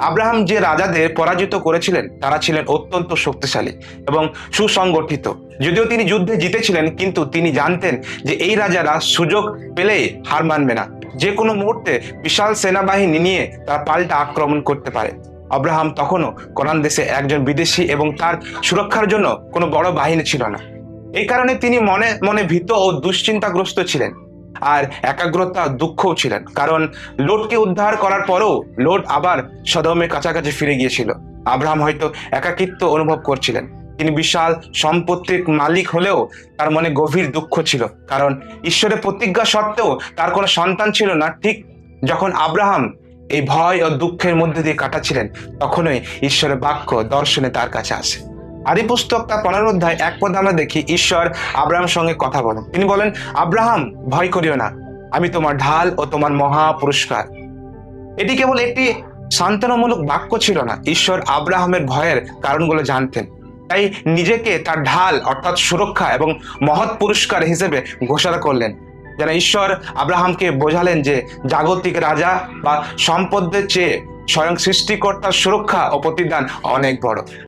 Abraham যে রাজাদের পরাজিত করেছিলেন তারা ছিলেন অত্যন্ত শক্তিশালী এবং সুসংগঠিত। যদিও তিনি যুদ্ধে জিতেছিলেন, কিন্তু তিনি জানতেন যে এই রাজারা সুযোগ পেলেই হার মানবে না। যে কোনো মুহূর্তে বিশাল সেনাবাহিনী নিয়ে তারা পাল্টা আক্রমণ করতে পারে। আব্রাহাম তখনও কনান দেশে একজন বিদেশী এবং তার সুরক্ষার জন্য কোনো বড় বাহিনী ছিল না। এই কারণে তিনি মনে মনে ভীত ও দুশ্চিন্তাগ্রস্ত ছিলেন, আর একাগ্রতা দুঃখও ছিলেন, কারণ লোটকে উদ্ধার করার পরও লোট আবার সদমের কাছাকাছি ফিরে গিয়েছিল। আব্রাহাম হয়তো একাকিত্ব অনুভব করছিলেন। তিনি বিশাল সম্পত্তির মালিক হলেও তার মনে গভীর দুঃখ ছিল, কারণ ঈশ্বরের প্রতিজ্ঞা সত্ত্বেও তার কোনো সন্তান ছিল না। ঠিক যখন আব্রাহাম এই ভয় ও দুঃখের মধ্যে দিয়ে কাটাচ্ছিলেন, তখনই ঈশ্বরের বাক্য দর্শনে তার কাছে আসে। আদি পুস্তক তার 15 অধ্যায় 1 পদে আমরা দেখি ঈশ্বর আব্রাহামের সঙ্গে কথা বলেন। তিনি বলেন, আব্রাহাম, ভয় করিও না, আমি তোমার ঢাল ও তোমার মহা পুরস্কার। এটি কেবল একটি সান্ত্বনামূলক বাক্য ছিল না, ঈশ্বর আব্রাহামের ভয়ের কারণগুলো জানতেন। তাই নিজেকে তার ঢাল অর্থাৎ সুরক্ষা এবং মহৎ পুরস্কার হিসেবে ঘোষণা করলেন। যেন ঈশ্বর আব্রাহামকে বোঝালেন যে জাগতিক রাজা বা সম্পদের চেয়ে স্বয়ং সৃষ্টিকর্তার সুরক্ষা ও প্রতিদান অনেক বড়।